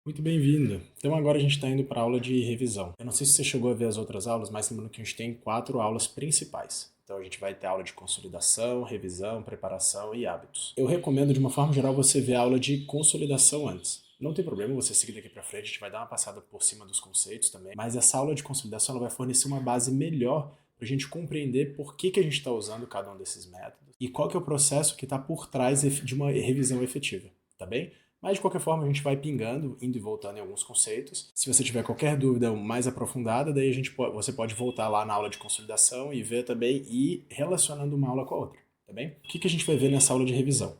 Muito bem-vindo. Então agora a gente está indo para a aula de revisão. Eu não sei se você chegou a ver as outras aulas, mas lembrando que a gente tem 4 aulas principais. Então a gente vai ter aula de consolidação, revisão, preparação e hábitos. Eu recomendo de uma forma geral você ver a aula de consolidação antes. Não tem problema você seguir daqui para frente, a gente vai dar uma passada por cima dos conceitos também, mas essa aula de consolidação ela vai fornecer uma base melhor para a gente compreender por que a gente está usando cada um desses métodos e qual que é o processo que está por trás de uma revisão efetiva, tá bem? Mas de qualquer forma a gente vai pingando, indo e voltando em alguns conceitos. Se você tiver qualquer dúvida mais aprofundada, daí você pode voltar lá na aula de consolidação e ver também e relacionando uma aula com a outra, tá bem? O que a gente vai ver nessa aula de revisão?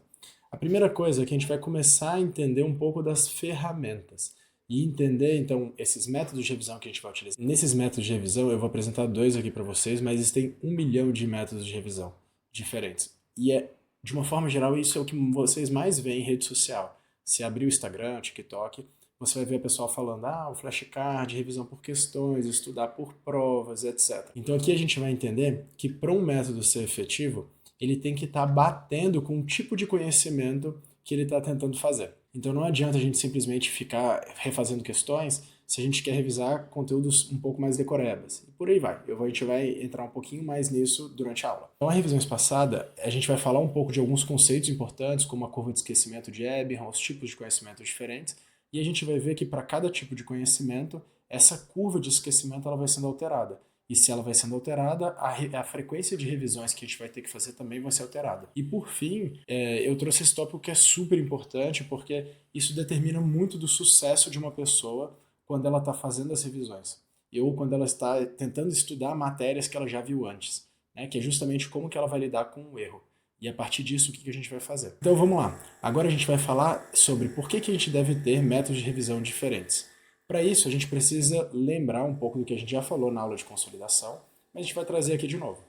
A primeira coisa é que a gente vai começar a entender um pouco das ferramentas e entender então esses métodos de revisão que a gente vai utilizar. Nesses métodos de revisão eu vou apresentar dois aqui para vocês, mas existem 1 milhão de métodos de revisão diferentes. E de uma forma geral isso é o que vocês mais veem em rede social. Se abrir o Instagram, o TikTok, você vai ver o pessoal falando, o flashcard, revisão por questões, estudar por provas, etc. Então aqui a gente vai entender que para um método ser efetivo, ele tem que estar batendo com o tipo de conhecimento que ele está tentando fazer. Então não adianta a gente simplesmente ficar refazendo questões se a gente quer revisar conteúdos um pouco mais decorebas. E por aí vai. A gente vai entrar um pouquinho mais nisso durante a aula. Então, a revisão espaçada, a gente vai falar um pouco de alguns conceitos importantes, como a curva de esquecimento de Eberhard, os tipos de conhecimento diferentes, e a gente vai ver que para cada tipo de conhecimento, essa curva de esquecimento ela vai sendo alterada. E se ela vai sendo alterada, a frequência de revisões que a gente vai ter que fazer também vai ser alterada. E por fim, eu trouxe esse tópico que é super importante, porque isso determina muito do sucesso de uma pessoa quando ela está fazendo as revisões. Ou quando ela está tentando estudar matérias que ela já viu antes, né? Que é justamente como que ela vai lidar com o erro. E a partir disso, o que a gente vai fazer? Então vamos lá. Agora a gente vai falar sobre por que a gente deve ter métodos de revisão diferentes. Para isso, a gente precisa lembrar um pouco do que a gente já falou na aula de consolidação, mas a gente vai trazer aqui de novo.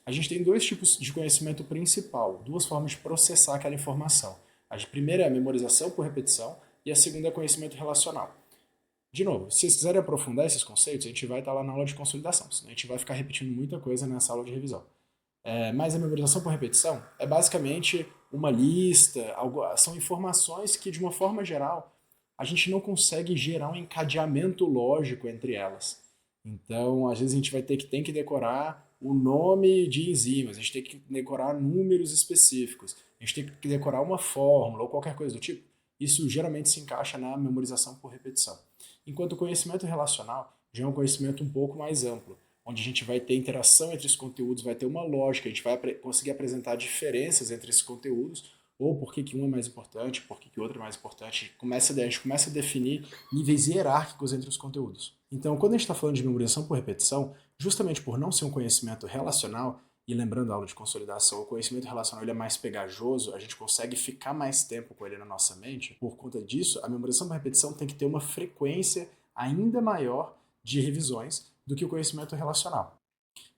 A gente tem dois tipos de conhecimento principal, duas formas de processar aquela informação. A primeira é a memorização por repetição e a segunda é conhecimento relacional. De novo, se vocês quiserem aprofundar esses conceitos, a gente vai estar lá na aula de consolidação, senão a gente vai ficar repetindo muita coisa nessa aula de revisão. Mas a memorização por repetição é basicamente uma lista, são informações que, de uma forma geral, a gente não consegue gerar um encadeamento lógico entre elas. Então, às vezes a gente tem que decorar o nome de enzimas, a gente tem que decorar números específicos, a gente tem que decorar uma fórmula ou qualquer coisa do tipo. Isso geralmente se encaixa na memorização por repetição. Enquanto o conhecimento relacional já é um conhecimento um pouco mais amplo, onde a gente vai ter interação entre os conteúdos, vai ter uma lógica, a gente vai conseguir apresentar diferenças entre esses conteúdos, ou por que um é mais importante, por que o outro é mais importante. A gente começa a definir níveis hierárquicos entre os conteúdos. Então, quando a gente está falando de memorização por repetição, justamente por não ser um conhecimento relacional, e lembrando a aula de consolidação, o conhecimento relacional ele é mais pegajoso, a gente consegue ficar mais tempo com ele na nossa mente. Por conta disso, a memorização por repetição tem que ter uma frequência ainda maior de revisões do que o conhecimento relacional.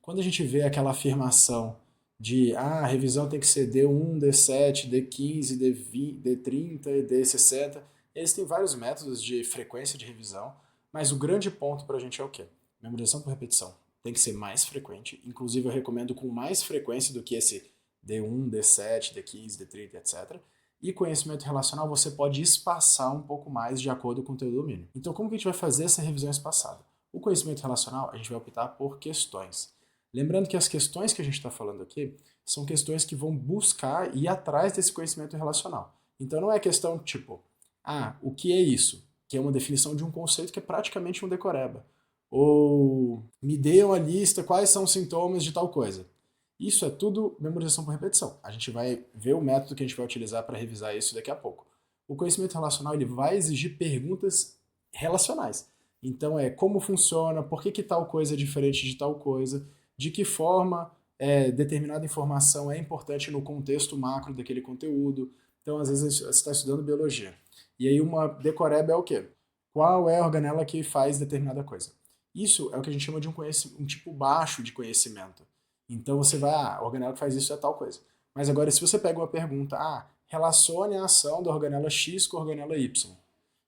Quando a gente vê aquela afirmação de a revisão tem que ser D1, D7, D15, D20, D30, D60, eles têm vários métodos de frequência de revisão, mas o grande ponto para a gente é o quê? Memorização por repetição tem que ser mais frequente, inclusive eu recomendo com mais frequência do que esse D1, D7, D15, D30, etc. E conhecimento relacional você pode espaçar um pouco mais de acordo com o teu domínio. Então como que a gente vai fazer essa revisão espaçada? O conhecimento relacional a gente vai optar por questões. Lembrando que as questões que a gente está falando aqui são questões que vão buscar e ir atrás desse conhecimento relacional. Então não é questão tipo, o que é isso? Que é uma definição de um conceito que é praticamente um decoreba. Ou me dê uma lista quais são os sintomas de tal coisa. Isso é tudo memorização por repetição. A gente vai ver o método que a gente vai utilizar para revisar isso daqui a pouco. O conhecimento relacional ele vai exigir perguntas relacionais. Então é como funciona, por que tal coisa é diferente de tal coisa, de que forma determinada informação é importante no contexto macro daquele conteúdo. Então, às vezes, você está estudando biologia. E aí uma decoreba é o quê? Qual é a organela que faz determinada coisa? Isso é o que a gente chama de um tipo baixo de conhecimento. Então você vai, a organela que faz isso é tal coisa. Mas agora, se você pega uma pergunta, relacione a ação da organela X com a organela Y.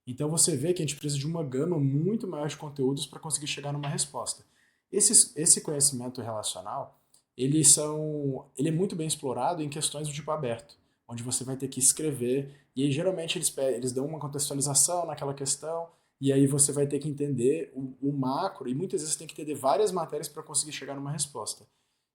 Então você vê que a gente precisa de uma gama muito maior de conteúdos para conseguir chegar numa resposta. Esse conhecimento relacional, ele é muito bem explorado em questões do tipo aberto, onde você vai ter que escrever, e aí geralmente eles dão uma contextualização naquela questão, e aí você vai ter que entender o macro, e muitas vezes você tem que entender várias matérias para conseguir chegar numa resposta.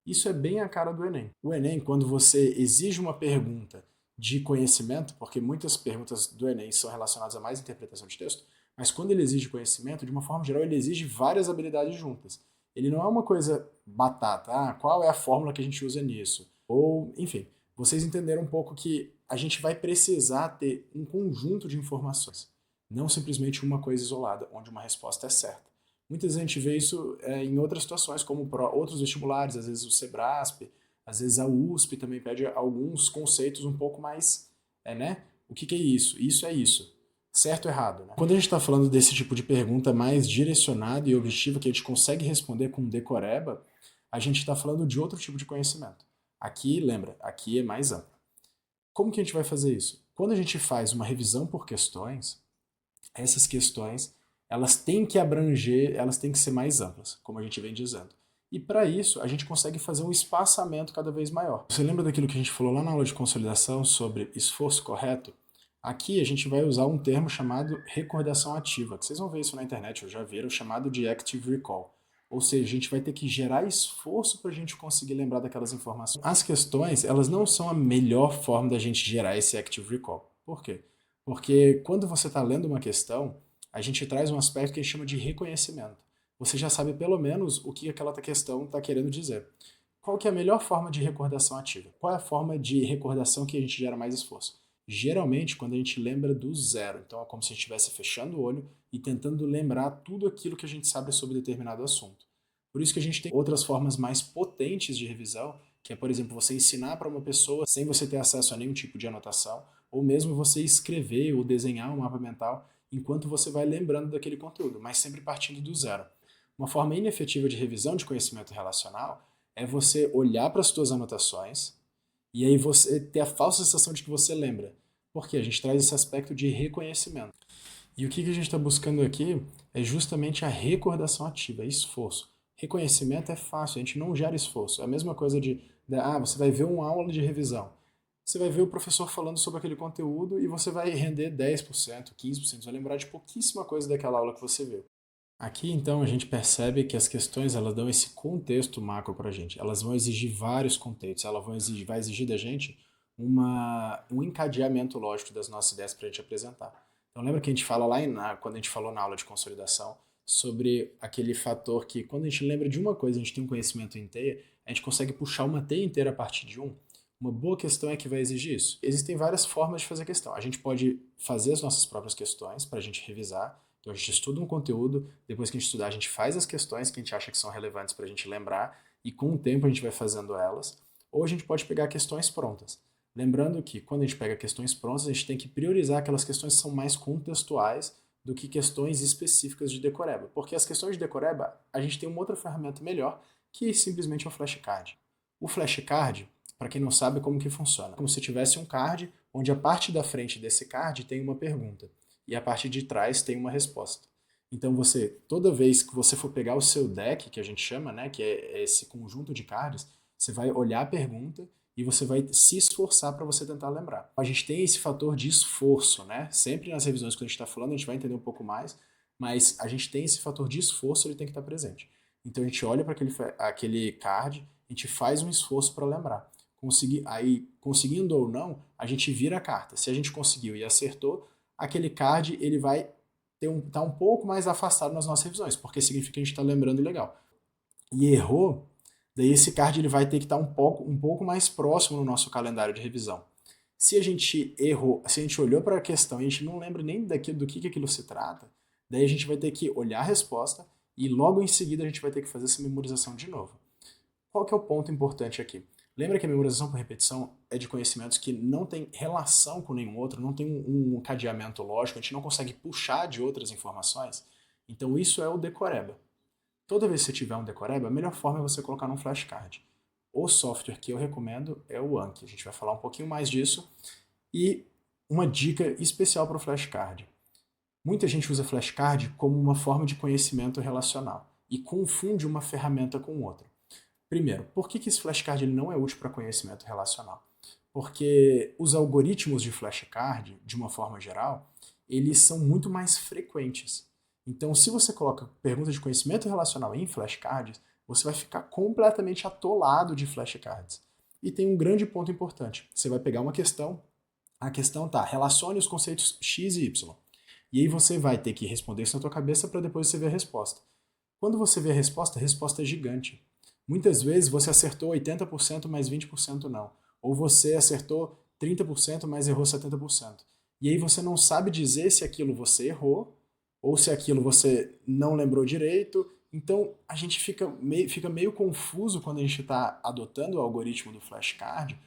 Isso é bem a cara do Enem. O Enem, quando você exige uma pergunta de conhecimento, porque muitas perguntas do Enem são relacionadas a mais interpretação de texto, mas quando ele exige conhecimento, de uma forma geral, ele exige várias habilidades juntas. Ele não é uma coisa batata, qual é a fórmula que a gente usa nisso? Ou, enfim, vocês entenderam um pouco que a gente vai precisar ter um conjunto de informações, não simplesmente uma coisa isolada, onde uma resposta é certa. Muitas vezes a gente vê isso em outras situações, como outros vestibulares, às vezes o Sebrasp, às vezes a USP também pede alguns conceitos um pouco mais, né? O que é isso? Isso é isso. Certo ou errado, né? Quando a gente está falando desse tipo de pergunta mais direcionada e objetiva, que a gente consegue responder com decoreba, a gente está falando de outro tipo de conhecimento. Aqui, lembra, aqui é mais amplo. Como que a gente vai fazer isso? Quando a gente faz uma revisão por questões, essas questões elas têm que abranger, elas têm que ser mais amplas, como a gente vem dizendo. E para isso, a gente consegue fazer um espaçamento cada vez maior. Você lembra daquilo que a gente falou lá na aula de consolidação sobre esforço correto? Aqui a gente vai usar um termo chamado recordação ativa, que vocês vão ver isso na internet, ou já viram, chamado de Active Recall. Ou seja, a gente vai ter que gerar esforço para a gente conseguir lembrar daquelas informações. As questões, elas não são a melhor forma da gente gerar esse Active Recall. Por quê? Porque quando você está lendo uma questão, a gente traz um aspecto que a gente chama de reconhecimento. Você já sabe pelo menos o que aquela questão está querendo dizer. Qual que é a melhor forma de recordação ativa? Qual é a forma de recordação que a gente gera mais esforço? Geralmente, quando a gente lembra do zero. Então, é como se a gente estivesse fechando o olho e tentando lembrar tudo aquilo que a gente sabe sobre determinado assunto. Por isso que a gente tem outras formas mais potentes de revisão, que é, por exemplo, você ensinar para uma pessoa sem você ter acesso a nenhum tipo de anotação, ou mesmo você escrever ou desenhar um mapa mental enquanto você vai lembrando daquele conteúdo, mas sempre partindo do zero. Uma forma inefetiva de revisão de conhecimento relacional é você olhar para as suas anotações e aí você ter a falsa sensação de que você lembra. Porque a gente traz esse aspecto de reconhecimento. E o que a gente está buscando aqui é justamente a recordação ativa, esforço. Reconhecimento é fácil, a gente não gera esforço. É a mesma coisa você vai ver uma aula de revisão. Você vai ver o professor falando sobre aquele conteúdo e você vai render 10%, 15%, você vai lembrar de pouquíssima coisa daquela aula que você viu. Aqui, então, a gente percebe que as questões elas dão esse contexto macro para a gente. Elas vão exigir vários contextos, vai exigir da gente um encadeamento lógico das nossas ideias para a gente apresentar. Então, lembra que a gente fala quando a gente falou na aula de consolidação sobre aquele fator que, quando a gente lembra de uma coisa, a gente tem um conhecimento em teia, a gente consegue puxar uma teia inteira a partir de um. Uma boa questão é que vai exigir isso. Existem várias formas de fazer a questão. A gente pode fazer as nossas próprias questões para a gente revisar. Então a gente estuda um conteúdo, depois que a gente estudar, a gente faz as questões que a gente acha que são relevantes para a gente lembrar, e com o tempo a gente vai fazendo elas. Ou a gente pode pegar questões prontas. Lembrando que quando a gente pega questões prontas, a gente tem que priorizar aquelas questões que são mais contextuais do que questões específicas de decoreba. Porque as questões de decoreba, a gente tem uma outra ferramenta melhor, que simplesmente é o flashcard. O flashcard, para quem não sabe como que funciona, como se tivesse um card, onde a parte da frente desse card tem uma pergunta e a parte de trás tem uma resposta. Então toda vez que você for pegar o seu deck, que a gente chama, né, que é esse conjunto de cards, você vai olhar a pergunta e você vai se esforçar para você tentar lembrar. A gente tem esse fator de esforço, né? Sempre nas revisões que a gente está falando, a gente vai entender um pouco mais, mas a gente tem esse fator de esforço, ele tem que estar presente. Então a gente olha para aquele card, a gente faz um esforço para lembrar. Conseguindo ou não, a gente vira a carta. Se a gente conseguiu e acertou, aquele card ele vai estar um pouco mais afastado nas nossas revisões, porque significa que a gente está lembrando legal. E errou, daí esse card ele vai ter que estar um pouco mais próximo no nosso calendário de revisão. Se a gente errou, se a gente olhou para a questão e a gente não lembra nem do que aquilo se trata, daí a gente vai ter que olhar a resposta e logo em seguida a gente vai ter que fazer essa memorização de novo. Qual que é o ponto importante aqui? Lembra que a memorização por repetição é de conhecimentos que não tem relação com nenhum outro, não tem um cadeamento lógico, a gente não consegue puxar de outras informações? Então isso é o decoreba. Toda vez que você tiver um decoreba, a melhor forma é você colocar num flashcard. O software que eu recomendo é o Anki. A gente vai falar um pouquinho mais disso. E uma dica especial para o flashcard. Muita gente usa flashcard como uma forma de conhecimento relacional e confunde uma ferramenta com outra. Primeiro, por que esse flashcard ele não é útil para conhecimento relacional? Porque os algoritmos de flashcard, de uma forma geral, eles são muito mais frequentes. Então, se você coloca perguntas de conhecimento relacional em flashcards, você vai ficar completamente atolado de flashcards. E tem um grande ponto importante. Você vai pegar uma questão, a questão tá, relacione os conceitos X e Y. E aí você vai ter que responder isso na tua cabeça para depois você ver a resposta. Quando você vê a resposta é gigante. Muitas vezes você acertou 80%, mas 20% não. Ou você acertou 30%, mas errou 70%. E aí você não sabe dizer se aquilo você errou, ou se aquilo você não lembrou direito. Então a gente fica meio confuso quando a gente está adotando o algoritmo do flashcard,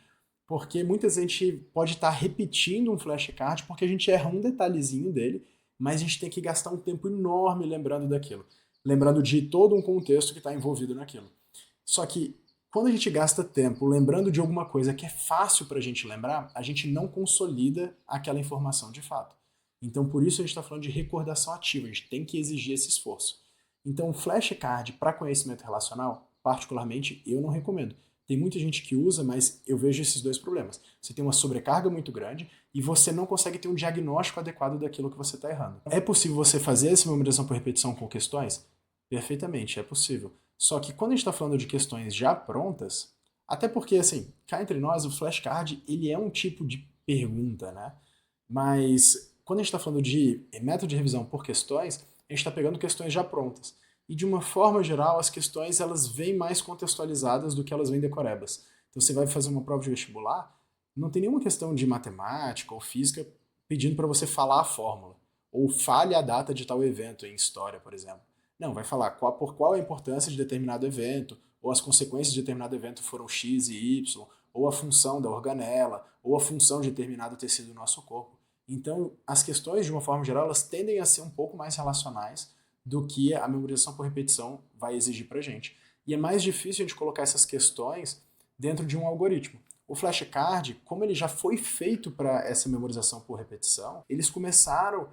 porque muitas vezes a gente pode estar repetindo um flashcard porque a gente erra um detalhezinho dele, mas a gente tem que gastar um tempo enorme lembrando daquilo. Lembrando de todo um contexto que está envolvido naquilo. Só que quando a gente gasta tempo lembrando de alguma coisa que é fácil para a gente lembrar, a gente não consolida aquela informação de fato. Então, por isso a gente está falando de recordação ativa, a gente tem que exigir esse esforço. Então, flashcard para conhecimento relacional, particularmente, eu não recomendo. Tem muita gente que usa, mas eu vejo esses dois problemas. Você tem uma sobrecarga muito grande e você não consegue ter um diagnóstico adequado daquilo que você está errando. É possível você fazer essa memorização por repetição com questões? Perfeitamente, é possível. Só que quando a gente está falando de questões já prontas, até porque, assim, cá entre nós, o flashcard, ele é um tipo de pergunta, né? Mas quando a gente está falando de método de revisão por questões, a gente está pegando questões já prontas. E de uma forma geral, as questões elas vêm mais contextualizadas do que elas vêm decorebas. Então você vai fazer uma prova de vestibular, não tem nenhuma questão de matemática ou física pedindo para você falar a fórmula. Ou fale a data de tal evento em história, por exemplo. Não, vai falar por qual a importância de determinado evento, ou as consequências de determinado evento foram X e Y, ou a função da organela, ou a função de determinado tecido do nosso corpo. Então, as questões, de uma forma geral, elas tendem a ser um pouco mais relacionais do que a memorização por repetição vai exigir para a gente. E é mais difícil a gente colocar essas questões dentro de um algoritmo. O flashcard, como ele já foi feito para essa memorização por repetição, eles começaram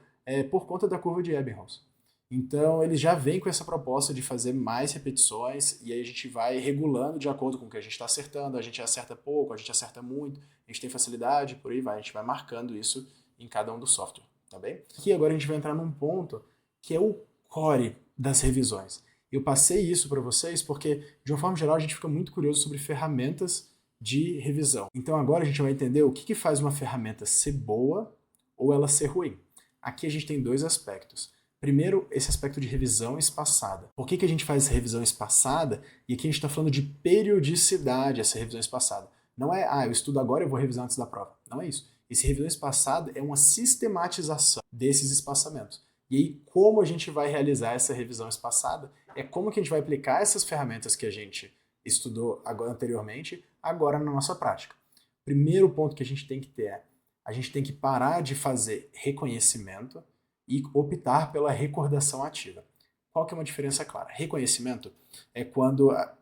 por conta da curva de Ebbinghaus. Então, ele já vem com essa proposta de fazer mais repetições e aí a gente vai regulando de acordo com o que a gente está acertando. A gente acerta pouco, a gente acerta muito, a gente tem facilidade, por aí vai. A gente vai marcando isso em cada um dos softwares, tá bem? Aqui agora a gente vai entrar num ponto que é o core das revisões. Eu passei isso para vocês porque, de uma forma geral, a gente fica muito curioso sobre ferramentas de revisão. Então agora a gente vai entender o que faz uma ferramenta ser boa ou ela ser ruim. Aqui a gente tem dois aspectos. Primeiro, esse aspecto de revisão espaçada. Por que a gente faz revisão espaçada? E aqui a gente está falando de periodicidade, essa revisão espaçada. Não é, eu estudo agora e eu vou revisar antes da prova. Não é isso. Esse revisão espaçada é uma sistematização desses espaçamentos. E aí, como a gente vai realizar essa revisão espaçada? É como que a gente vai aplicar essas ferramentas que a gente estudou anteriormente, agora na nossa prática. Primeiro ponto que a gente tem que ter é, a gente tem que parar de fazer reconhecimento e optar pela recordação ativa. Qual que é uma diferença clara? Reconhecimento é quando a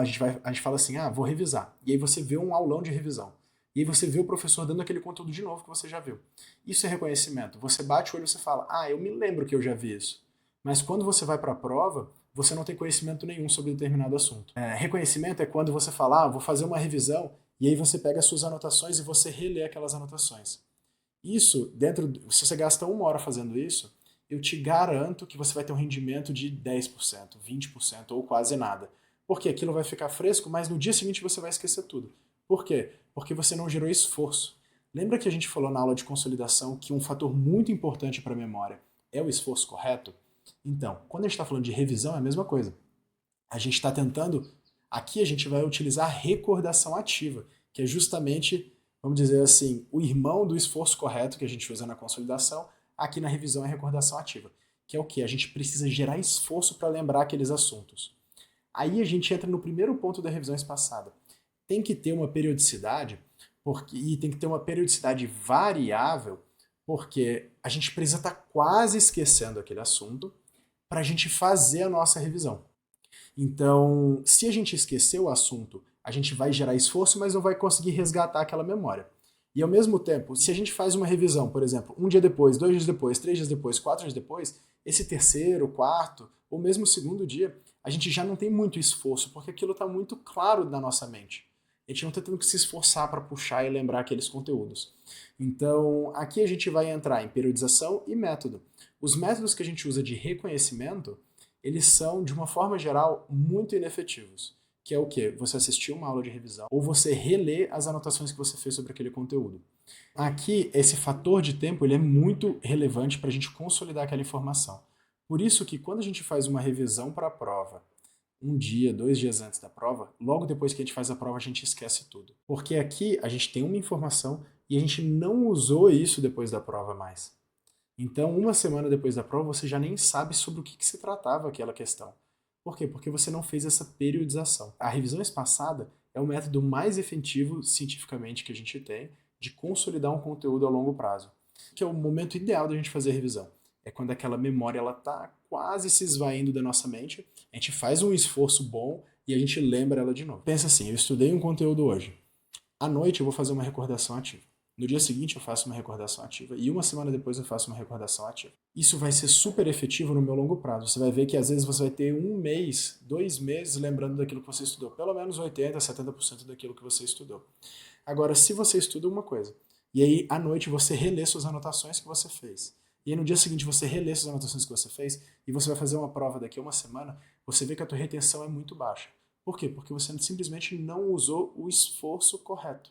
gente fala assim, vou revisar. E aí você vê um aulão de revisão. E aí você vê o professor dando aquele conteúdo de novo que você já viu. Isso é reconhecimento. Você bate o olho e você fala, eu me lembro que eu já vi isso. Mas quando você vai para a prova, você não tem conhecimento nenhum sobre determinado assunto. Reconhecimento é quando você fala, vou fazer uma revisão, e aí você pega as suas anotações e você relê aquelas anotações. Isso, se você gasta 1 hora fazendo isso, eu te garanto que você vai ter um rendimento de 10%, 20% ou quase nada. Porque aquilo vai ficar fresco, mas no dia seguinte você vai esquecer tudo. Por quê? Porque você não gerou esforço. Lembra que a gente falou na aula de consolidação que um fator muito importante para a memória é o esforço correto? Então, quando a gente está falando de revisão, é a mesma coisa. A gente está tentando... Aqui a gente vai utilizar recordação ativa, que é justamente, vamos dizer assim, o irmão do esforço correto que a gente usa na consolidação, aqui na revisão é recordação ativa, que é o quê? A gente precisa gerar esforço para lembrar aqueles assuntos. Aí a gente entra no primeiro ponto da revisão espaçada. Tem que ter uma periodicidade, e tem que ter uma periodicidade variável, porque a gente precisa estar quase esquecendo aquele assunto para a gente fazer a nossa revisão. Então, se a gente esquecer o assunto, a gente vai gerar esforço, mas não vai conseguir resgatar aquela memória. E ao mesmo tempo, se a gente faz uma revisão, por exemplo, 1 dia depois, 2 dias depois, 3 dias depois, 4 dias depois, esse terceiro, quarto, ou mesmo segundo dia, a gente já não tem muito esforço, porque aquilo está muito claro na nossa mente. A gente não está tendo que se esforçar para puxar e lembrar aqueles conteúdos. Então, aqui a gente vai entrar em periodização e método. Os métodos que a gente usa de reconhecimento, eles são, de uma forma geral, muito inefetivos. Que é o quê? Você assistir uma aula de revisão ou você reler as anotações que você fez sobre aquele conteúdo. Aqui, esse fator de tempo ele é muito relevante para a gente consolidar aquela informação. Por isso que quando a gente faz uma revisão para a prova, um dia, 2 dias antes da prova, logo depois que a gente faz a prova, a gente esquece tudo. Porque aqui a gente tem uma informação e a gente não usou isso depois da prova mais. Então, uma semana depois da prova, você já nem sabe sobre o que se tratava aquela questão. Por quê? Porque você não fez essa periodização. A revisão espaçada é o método mais efetivo cientificamente que a gente tem de consolidar um conteúdo a longo prazo, que é o momento ideal da gente fazer a revisão. É quando aquela memória está quase se esvaindo da nossa mente, a gente faz um esforço bom e a gente lembra ela de novo. Pensa assim, eu estudei um conteúdo hoje. À noite eu vou fazer uma recordação ativa. No dia seguinte eu faço uma recordação ativa e uma semana depois eu faço uma recordação ativa. Isso vai ser super efetivo no meu longo prazo. Você vai ver que às vezes você vai ter 1 mês, 2 meses lembrando daquilo que você estudou. Pelo menos 80, 70% daquilo que você estudou. Agora, se você estuda uma coisa e aí à noite você relê suas anotações que você fez, e aí no dia seguinte você relê suas anotações que você fez e você vai fazer uma prova daqui a uma semana, você vê que a tua retenção é muito baixa. Por quê? Porque você simplesmente não usou o esforço correto.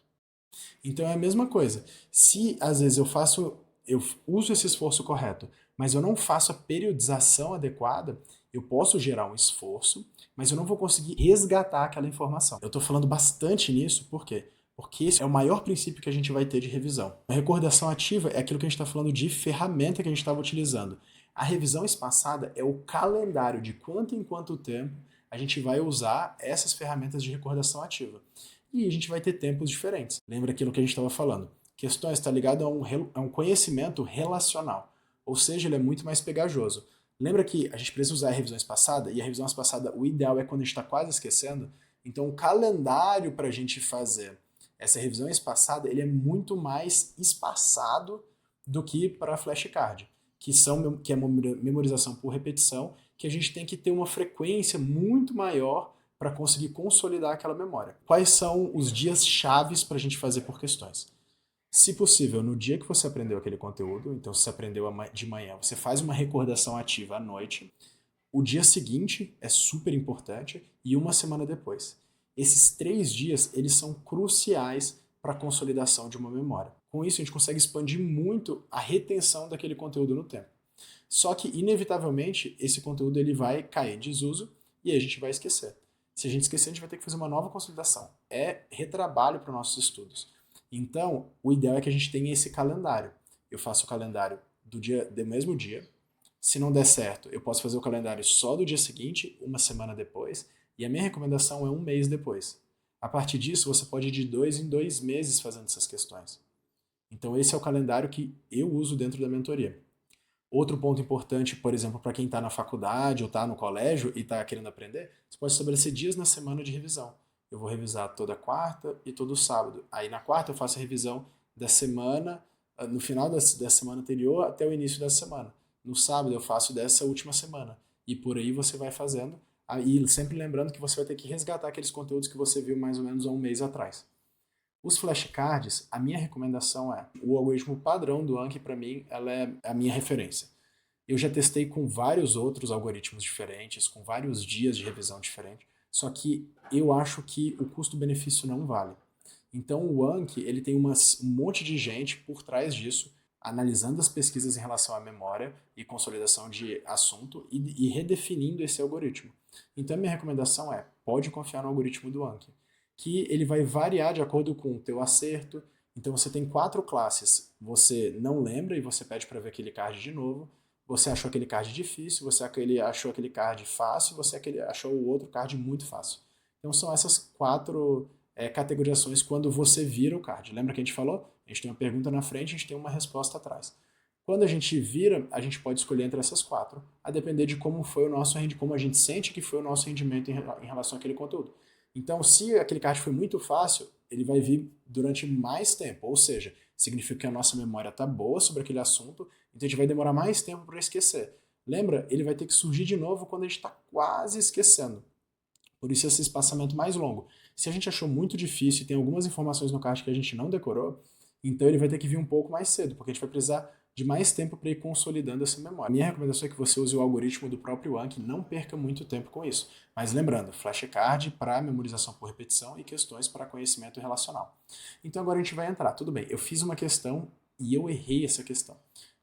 Então é a mesma coisa. Se às vezes eu uso esse esforço correto, mas eu não faço a periodização adequada, eu posso gerar um esforço, mas eu não vou conseguir resgatar aquela informação. Eu estou falando bastante nisso, por quê? Porque esse é o maior princípio que a gente vai ter de revisão. A recordação ativa é aquilo que a gente está falando de ferramenta que a gente estava utilizando. A revisão espaçada é o calendário de quanto em quanto tempo a gente vai usar essas ferramentas de recordação ativa. E a gente vai ter tempos diferentes. Lembra aquilo que a gente estava falando? Questões está ligado a um conhecimento relacional, ou seja, ele é muito mais pegajoso. Lembra que a gente precisa usar a revisão espaçada, e a revisão espaçada, o ideal é quando a gente está quase esquecendo. Então o calendário para a gente fazer essa revisão espaçada, ele é muito mais espaçado do que para flashcard, que é memorização por repetição, que a gente tem que ter uma frequência muito maior para conseguir consolidar aquela memória. Quais são os dias chaves para a gente fazer por questões? Se possível, no dia que você aprendeu aquele conteúdo, então se você aprendeu de manhã, você faz uma recordação ativa à noite. O dia seguinte é super importante e uma semana depois. Esses 3 dias, eles são cruciais para a consolidação de uma memória. Com isso, a gente consegue expandir muito a retenção daquele conteúdo no tempo. Só que, inevitavelmente, esse conteúdo ele vai cair em desuso e a gente vai esquecer. Se a gente esquecer, a gente vai ter que fazer uma nova consolidação. É retrabalho para os nossos estudos. Então, o ideal é que a gente tenha esse calendário. Eu faço o calendário do mesmo dia. Se não der certo, eu posso fazer o calendário só do dia seguinte, uma semana depois, e a minha recomendação é 1 mês depois. A partir disso, você pode ir de 2 em 2 meses fazendo essas questões. Então, esse é o calendário que eu uso dentro da mentoria. Outro ponto importante, por exemplo, para quem está na faculdade ou está no colégio e está querendo aprender, você pode estabelecer dias na semana de revisão. Eu vou revisar toda quarta e todo sábado. Aí na quarta eu faço a revisão da semana, no final da semana anterior até o início da semana. No sábado eu faço dessa última semana. E por aí você vai fazendo. Aí sempre lembrando que você vai ter que resgatar aqueles conteúdos que você viu mais ou menos há um mês atrás. Os flashcards, a minha recomendação é o algoritmo padrão do Anki, para mim, ela é a minha referência. Eu já testei com vários outros algoritmos diferentes, com vários dias de revisão diferentes, só que eu acho que o custo-benefício não vale. Então o Anki, ele tem um monte de gente por trás disso, analisando as pesquisas em relação à memória e consolidação de assunto e redefinindo esse algoritmo. Então a minha recomendação é, pode confiar no algoritmo do Anki, que ele vai variar de acordo com o teu acerto. Então você tem 4 classes, você não lembra e você pede para ver aquele card de novo, você achou aquele card difícil, você achou aquele card fácil, você achou o outro card muito fácil. Então são essas 4 categorizações quando você vira o card. Lembra que a gente falou? A gente tem uma pergunta na frente, a gente tem uma resposta atrás. Quando a gente vira, a gente pode escolher entre essas 4, a depender de como foi o nosso rendimento, como a gente sente que foi o nosso rendimento em relação àquele conteúdo. Então, se aquele card foi muito fácil, ele vai vir durante mais tempo, ou seja, significa que a nossa memória está boa sobre aquele assunto, então a gente vai demorar mais tempo para esquecer. Lembra? Ele vai ter que surgir de novo quando a gente está quase esquecendo. Por isso esse espaçamento mais longo. Se a gente achou muito difícil e tem algumas informações no card que a gente não decorou, então ele vai ter que vir um pouco mais cedo, porque a gente vai precisar de mais tempo para ir consolidando essa memória. A minha recomendação é que você use o algoritmo do próprio Anki, não perca muito tempo com isso. Mas lembrando, flashcard para memorização por repetição e questões para conhecimento relacional. Então agora a gente vai entrar. Tudo bem, eu fiz uma questão e eu errei essa questão.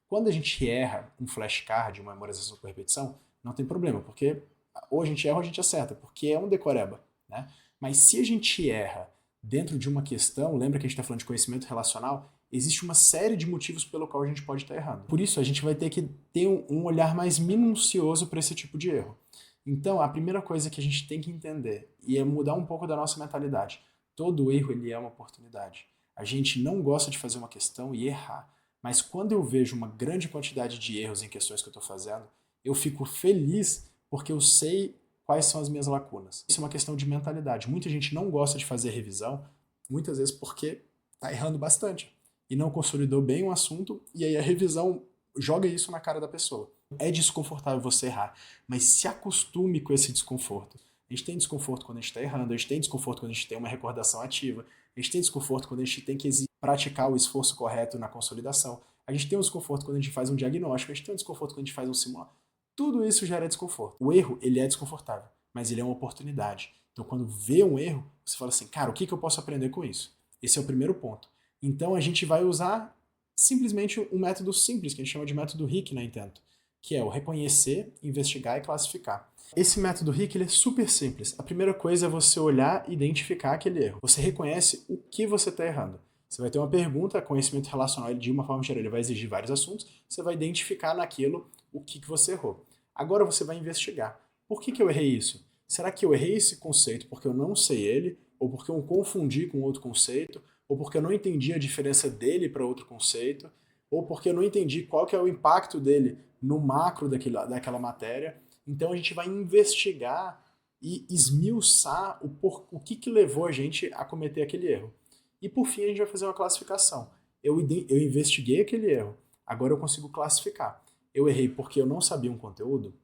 Quando a gente erra um flashcard, uma memorização por repetição, não tem problema, porque ou a gente erra ou a gente acerta, porque é um decoreba, né? Mas se a gente erra dentro de uma questão, lembra que a gente está falando de conhecimento relacional, existe uma série de motivos pelo qual a gente pode estar errando. Por isso, a gente vai ter que ter um olhar mais minucioso para esse tipo de erro. Então, a primeira coisa que a gente tem que entender, e é mudar um pouco da nossa mentalidade, todo erro ele é uma oportunidade. A gente não gosta de fazer uma questão e errar, mas quando eu vejo uma grande quantidade de erros em questões que eu estou fazendo, eu fico feliz porque eu sei quais são as minhas lacunas. Isso é uma questão de mentalidade. Muita gente não gosta de fazer revisão, muitas vezes porque está errando bastante e não consolidou bem um assunto, e aí a revisão joga isso na cara da pessoa. É desconfortável você errar, mas se acostume com esse desconforto. A gente tem desconforto quando a gente está errando, a gente tem desconforto quando a gente tem uma recordação ativa, a gente tem desconforto quando a gente tem que praticar o esforço correto na consolidação, a gente tem um desconforto quando a gente faz um diagnóstico, a gente tem um desconforto quando a gente faz um simulado. Tudo isso gera desconforto. O erro, ele é desconfortável, mas ele é uma oportunidade. Então, quando vê um erro, você fala assim, cara, o que eu posso aprender com isso? Esse é o primeiro ponto. Então, a gente vai usar simplesmente um método simples, que a gente chama de método RIC na Intento, que é o reconhecer, investigar e classificar. Esse método RIC ele é super simples. A primeira coisa é você olhar e identificar aquele erro. Você reconhece o que você está errando. Você vai ter uma pergunta, conhecimento relacional, de uma forma geral, ele vai exigir vários assuntos, você vai identificar naquilo o que você errou. Agora você vai investigar. Por que eu errei isso? Será que eu errei esse conceito porque eu não sei ele, ou porque eu o confundi com outro conceito, ou porque eu não entendi a diferença dele para outro conceito, ou porque eu não entendi qual que é o impacto dele no macro daquela matéria? Então a gente vai investigar e esmiuçar o que levou a gente a cometer aquele erro. E por fim a gente vai fazer uma classificação. Eu investiguei aquele erro, agora eu consigo classificar. Eu errei porque eu não sabia um conteúdo,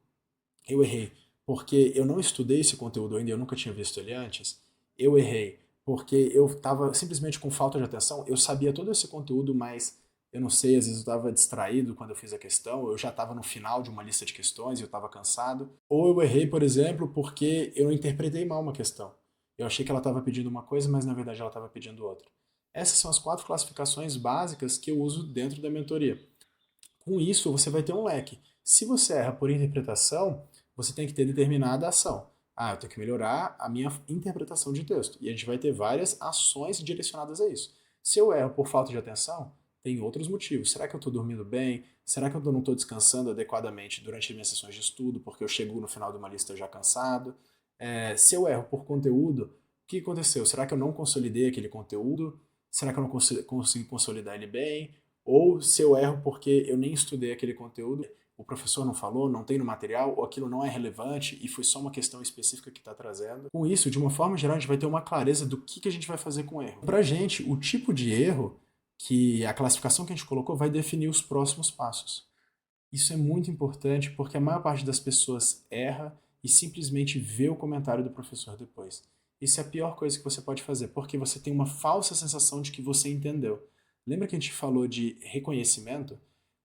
eu errei porque eu não estudei esse conteúdo ainda, eu nunca tinha visto ele antes, eu errei porque eu estava simplesmente com falta de atenção, eu sabia todo esse conteúdo, mas eu não sei, às vezes eu estava distraído quando eu fiz a questão, eu já estava no final de uma lista de questões e eu estava cansado. Ou eu errei, por exemplo, porque eu interpretei mal uma questão. Eu achei que ela estava pedindo uma coisa, mas na verdade ela estava pedindo outra. Essas são as 4 classificações básicas que eu uso dentro da mentoria. Com isso, você vai ter um leque. Se você erra por interpretação, você tem que ter determinada ação. Ah, eu tenho que melhorar a minha interpretação de texto. E a gente vai ter várias ações direcionadas a isso. Se eu erro por falta de atenção, tem outros motivos. Será que eu estou dormindo bem? Será que eu não estou descansando adequadamente durante as minhas sessões de estudo, porque eu chego no final de uma lista já cansado? Se eu erro por conteúdo, o que aconteceu? Será que eu não consolidei aquele conteúdo? Será que eu não consegui consolidar ele bem? Ou se eu erro porque eu nem estudei aquele conteúdo, o professor não falou, não tem no material, ou aquilo não é relevante e foi só uma questão específica que está trazendo. Com isso, de uma forma geral, a gente vai ter uma clareza do que a gente vai fazer com o erro. Pra gente, o tipo de erro, que a classificação que a gente colocou, vai definir os próximos passos. Isso é muito importante porque a maior parte das pessoas erra e simplesmente vê o comentário do professor depois. Isso é a pior coisa que você pode fazer, porque você tem uma falsa sensação de que você entendeu. Lembra que a gente falou de reconhecimento?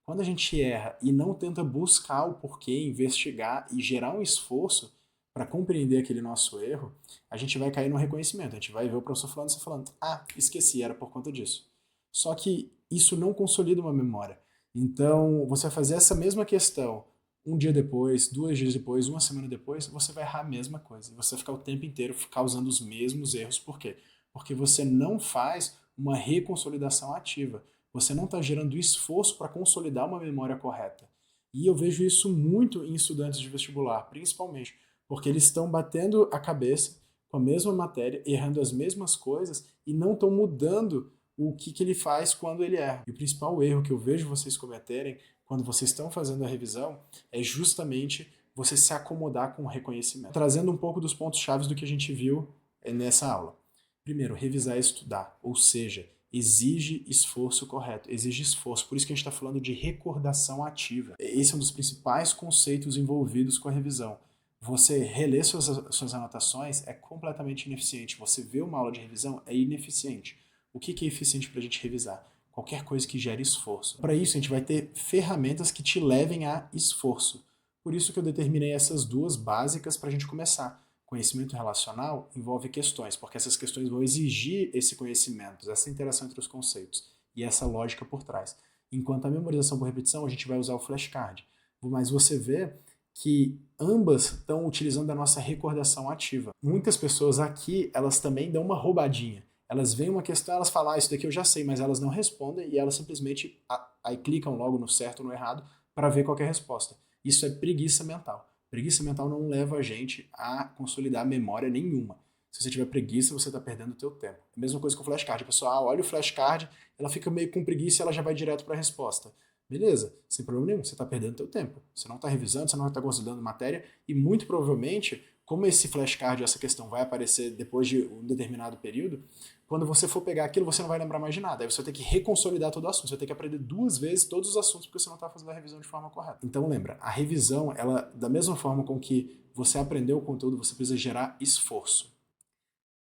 Quando a gente erra e não tenta buscar o porquê, investigar e gerar um esforço para compreender aquele nosso erro, a gente vai cair no reconhecimento. A gente vai ver o professor falando e você falando, ah, esqueci, era por conta disso. Só que isso não consolida uma memória. Então, você vai fazer essa mesma questão um dia depois, 2 dias depois, uma semana depois, você vai errar a mesma coisa. Você vai ficar o tempo inteiro causando os mesmos erros. Por quê? Porque você não faz uma reconsolidação ativa. Você não está gerando esforço para consolidar uma memória correta. E eu vejo isso muito em estudantes de vestibular, principalmente, porque eles estão batendo a cabeça com a mesma matéria, errando as mesmas coisas e não estão mudando o que ele faz quando ele erra. E o principal erro que eu vejo vocês cometerem quando vocês estão fazendo a revisão é justamente você se acomodar com o reconhecimento. Trazendo um pouco dos pontos chaves do que a gente viu nessa aula. Primeiro, revisar e estudar, ou seja, exige esforço correto, exige esforço. Por isso que a gente está falando de recordação ativa. Esse é um dos principais conceitos envolvidos com a revisão. Você reler suas anotações é completamente ineficiente. Você ver uma aula de revisão é ineficiente. O que é eficiente para a gente revisar? Qualquer coisa que gere esforço. Para isso, a gente vai ter ferramentas que te levem a esforço. Por isso que eu determinei essas duas básicas para a gente começar. Conhecimento relacional envolve questões, porque essas questões vão exigir esse conhecimento, essa interação entre os conceitos e essa lógica por trás. Enquanto a memorização por repetição, a gente vai usar o flashcard. Mas você vê que ambas estão utilizando a nossa recordação ativa. Muitas pessoas aqui, elas também dão uma roubadinha. Elas veem uma questão, elas falam, isso daqui eu já sei, mas elas não respondem e elas simplesmente aí clicam logo no certo ou no errado para ver qual é a resposta. Isso é preguiça mental. Preguiça mental não leva a gente a consolidar memória nenhuma. Se você tiver preguiça, você está perdendo o teu tempo. A mesma coisa com o flashcard. A pessoa olha o flashcard, ela fica meio com preguiça e ela já vai direto para a resposta. Beleza, sem problema nenhum, você está perdendo seu tempo. Você não está revisando, você não está consolidando matéria e muito provavelmente, como esse flashcard, essa questão vai aparecer depois de um determinado período, quando você for pegar aquilo, você não vai lembrar mais de nada. Aí você vai ter que reconsolidar todo o assunto, você vai ter que aprender 2 vezes todos os assuntos porque você não está fazendo a revisão de forma correta. Então lembra, a revisão, ela da mesma forma com que você aprendeu o conteúdo, você precisa gerar esforço.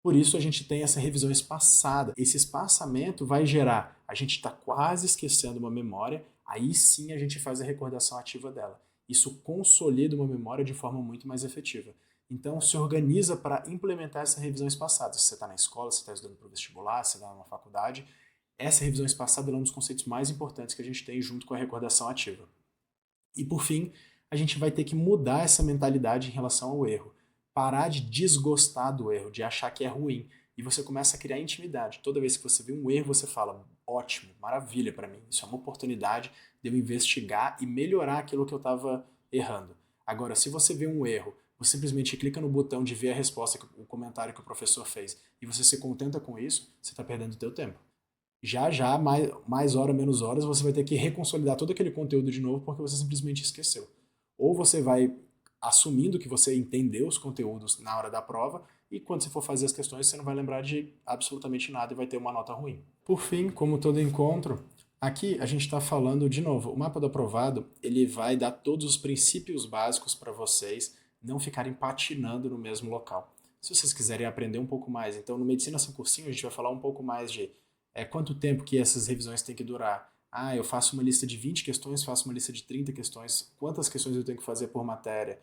Por isso a gente tem essa revisão espaçada. Esse espaçamento vai gerar, a gente está quase esquecendo uma memória, aí sim a gente faz a recordação ativa dela. Isso consolida uma memória de forma muito mais efetiva. Então se organiza para implementar essa revisão espaçada. Se você está na escola, se você está estudando para o vestibular, se você está numa faculdade, essa revisão espaçada é um dos conceitos mais importantes que a gente tem junto com a recordação ativa. E por fim, a gente vai ter que mudar essa mentalidade em relação ao erro. Parar de desgostar do erro, de achar que é ruim. E você começa a criar intimidade. Toda vez que você vê um erro, você fala, ótimo, maravilha para mim. Isso é uma oportunidade de eu investigar e melhorar aquilo que eu estava errando. Agora, se você vê um erro, você simplesmente clica no botão de ver a resposta, o comentário que o professor fez, e você se contenta com isso, você está perdendo o teu tempo. Já, mais hora, menos horas, você vai ter que reconsolidar todo aquele conteúdo de novo porque você simplesmente esqueceu. Ou você vai assumindo que você entendeu os conteúdos na hora da prova e quando você for fazer as questões você não vai lembrar de absolutamente nada e vai ter uma nota ruim. Por fim, como todo encontro, aqui a gente está falando de novo, o mapa do aprovado ele vai dar todos os princípios básicos para vocês não ficarem patinando no mesmo local. Se vocês quiserem aprender um pouco mais, então no Medicina Sem Cursinho a gente vai falar um pouco mais de quanto tempo que essas revisões têm que durar. Ah, eu faço uma lista de 20 questões, faço uma lista de 30 questões, quantas questões eu tenho que fazer por matéria.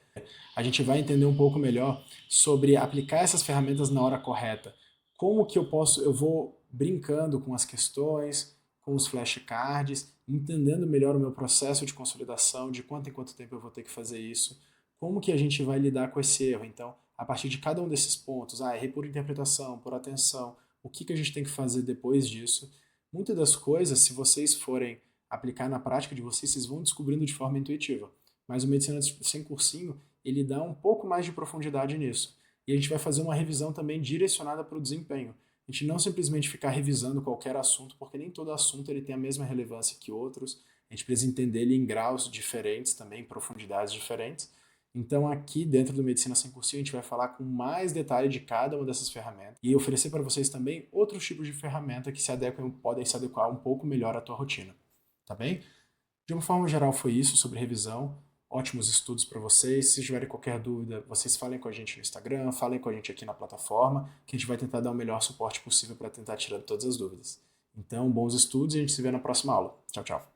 A gente vai entender um pouco melhor sobre aplicar essas ferramentas na hora correta. Como que eu vou brincando com as questões, com os flashcards, entendendo melhor o meu processo de consolidação, de quanto em quanto tempo eu vou ter que fazer isso. Como que a gente vai lidar com esse erro? Então, a partir de cada um desses pontos, errei por interpretação, por atenção, o que a gente tem que fazer depois disso. Muitas das coisas, se vocês forem aplicar na prática de vocês, vocês vão descobrindo de forma intuitiva. Mas o Medicina Sem Cursinho, ele dá um pouco mais de profundidade nisso. E a gente vai fazer uma revisão também direcionada para o desempenho. A gente não simplesmente ficar revisando qualquer assunto, porque nem todo assunto ele tem a mesma relevância que outros. A gente precisa entender ele em graus diferentes também, profundidades diferentes. Então aqui dentro do Medicina Sem Cursinho a gente vai falar com mais detalhe de cada uma dessas ferramentas e oferecer para vocês também outros tipos de ferramenta que podem se adequar um pouco melhor à tua rotina, tá bem? De uma forma geral foi isso sobre revisão. Ótimos estudos para vocês. Se tiverem qualquer dúvida, vocês falem com a gente no Instagram, falem com a gente aqui na plataforma, que a gente vai tentar dar o melhor suporte possível para tentar tirar todas as dúvidas. Então, bons estudos e a gente se vê na próxima aula. Tchau, tchau.